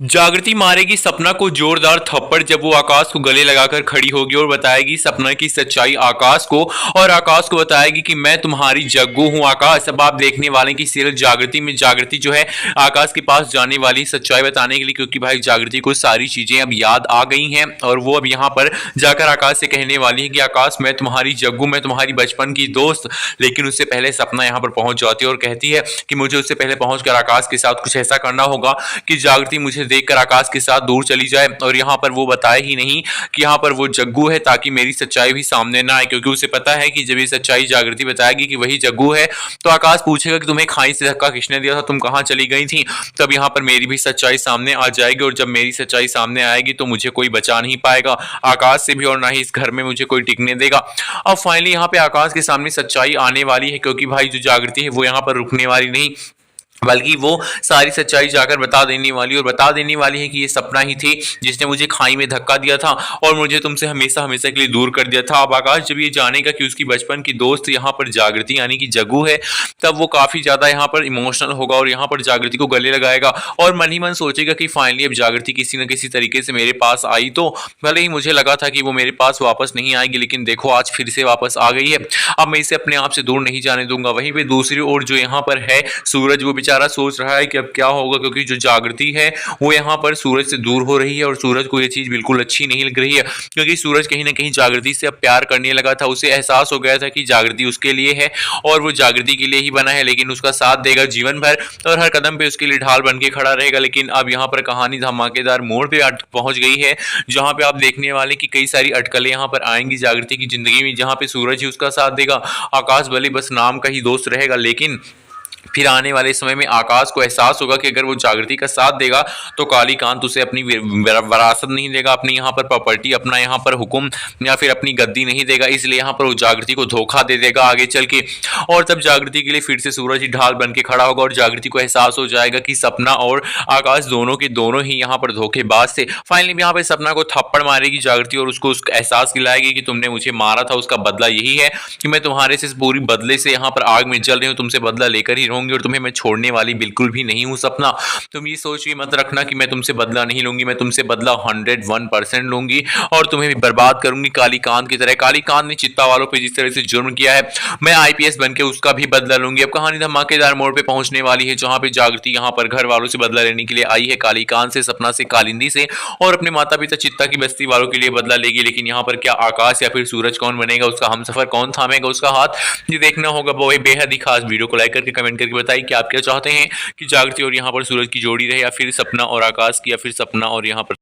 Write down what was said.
जागृति मारेगी सपना को जोरदार थप्पड़ जब वो आकाश को गले लगाकर खड़ी होगी और बताएगी सपना की सच्चाई आकाश को। और आकाश को बताएगी कि मैं तुम्हारी जग्गू हूं आकाश। अब आप देखने वाले की सीरियल जागृति में जागृति जो है आकाश के पास जाने वाली सच्चाई बताने के लिए, क्योंकि भाई जागृति को सारी चीजें अब याद आ गई हैं और वो अब यहाँ पर जाकर आकाश से कहने वाली है कि आकाश मैं तुम्हारी जग्गू, मैं तुम्हारी बचपन की दोस्त। लेकिन उससे पहले सपना यहाँ पर पहुंच जाती है और कहती है कि मुझे उससे पहले पहुंचकर आकाश के साथ कुछ ऐसा करना होगा कि जागृति मुझे देखकर आकाश के साथ दूर चली जाए और यहाँ पर वो बताए ही नहीं कि यहाँ पर वो जग्गू है, ताकि मेरी सच्चाई भी सामने ना आए। क्योंकि उसे पता है कि जब ये सच्चाई जागृति बताएगी कि वही जग्गू है तो आकाश पूछेगा कि तुम्हें खाई से धक्का किसने दिया था, तुम कहाँ चली गई थी। तब यहाँ पर मेरी भी सच्चाई सामने आ जाएगी और जब मेरी सच्चाई सामने आएगी तो मुझे कोई बचा नहीं पाएगा आकाश से भी, और ना ही इस घर में मुझे कोई टिकने देगा। अब फाइनली यहाँ पे आकाश के सामने सच्चाई आने वाली है, क्योंकि भाई जो जागृति है वो यहाँ पर रुकने वाली नहीं, बल्कि वो सारी सच्चाई जाकर बता देने वाली और बता देने वाली है कि ये सपना ही थी जिसने मुझे खाई में धक्का दिया था और मुझे तुमसे हमेशा हमेशा के लिए दूर कर दिया था। अब आकाश जब ये जानेगा कि उसकी बचपन की दोस्त यहाँ पर जागृति यानी कि जग्गू है, तब वो काफी ज्यादा यहाँ पर इमोशनल होगा और यहाँ पर जागृति को गले लगाएगा और मन ही मन सोचेगा कि फाइनली अब जागृति किसी न किसी तरीके से मेरे पास आई। तो भले ही मुझे लगा था कि वो मेरे पास वापस नहीं आएगी, लेकिन देखो आज फिर से वापस आ गई है। अब मैं इसे अपने आप से दूर नहीं जाने दूंगा। वहीं पे दूसरी ओर जो यहाँ पर है सूरज, वो बेचारा सोच रहा है कि अब क्या होगा, क्योंकि जो जागृति है वो यहाँ पर सूरज से दूर हो रही है और सूरज को ये चीज बिल्कुल अच्छी नहीं लग रही है, क्योंकि सूरज कहीं ना कहीं जागृति से अब प्यार करने लगा था। उसे एहसास हो गया था कि जागृति उसके लिए है और वो जागृति के लिए ही बना है, लेकिन उसका साथ देगा जीवन भर और हर कदम पे उसके लिए ढाल बन के खड़ा रहेगा। लेकिन अब यहाँ पर कहानी धमाकेदार मोड़ पे पहुंच गई है, जहां पे आप देखने वाले कि कई सारी अटकलें यहाँ पर आएंगी जागृति की जिंदगी में, जहां पे सूरज ही उसका साथ देगा, आकाश भले बस नाम का ही दोस्त रहेगा। लेकिन फिर आने वाले समय में आकाश को एहसास होगा कि अगर वो जागृति का साथ देगा तो कालीकांत उसे अपनी विरासत नहीं देगा, अपनी यहाँ पर प्रॉपर्टी, अपना यहाँ पर हुक्म या फिर अपनी गद्दी नहीं देगा, इसलिए यहाँ पर वो जागृति को धोखा दे देगा आगे चल के। और तब जागृति के लिए फिर से सूरज ही ढाल बन के खड़ा होगा और जागृति को एहसास हो जाएगा कि सपना और आकाश दोनों के दोनों ही यहाँ पर धोखेबाज थे। फाइनली यहाँ पे सपना को थप्पड़ मारेगी जागृति और उसको एहसास दिलाएगी कि तुमने मुझे मारा था, उसका बदला यही है कि मैं तुम्हारे से पूरी बदले से यहाँ पर आग में जल रही हूँ, तुमसे बदला लेकर ही रहूंगी और तुम्हें मैं छोड़ने वाली बिल्कुल भी नहीं हूं। सपना तुम ये सोच के मत रखना कि मैं तुमसे बदला नहीं लूंगी, मैं तुमसे बदला 101% लूंगी और तुम्हें भी बर्बाद करूंगी कालीकांत की तरह। कालीकांत ने चित्ता वालों पे जिस तरह से जुर्म किया है, मैं आईपीएस बनके उसका भी बदला लूंगी। अब कहानी धमाकेदार मोड़ पे पहुंचने वाली है, जहां पे जागृति यहाँ पर घर वालों से बदला लेने के लिए आई है, कालीकांत से, सपना से, कालिंदी से और अपने माता पिता चित्ता की बस्ती वालों के लिए बदला लेगी। लेकिन यहाँ पर क्या आकाश या फिर सूरज कौन बनेगा, उसका हमसफर कौन थामेगा उसका हाथ, ये देखना होगा। वो बेहद ही खास। वीडियो को लाइक करके कमेंट करके बताइए कि आप क्या चाहते हैं कि जागृति और यहाँ पर सूरज की जोड़ी रहे या फिर सपना और आकाश की, या फिर सपना और यहाँ पर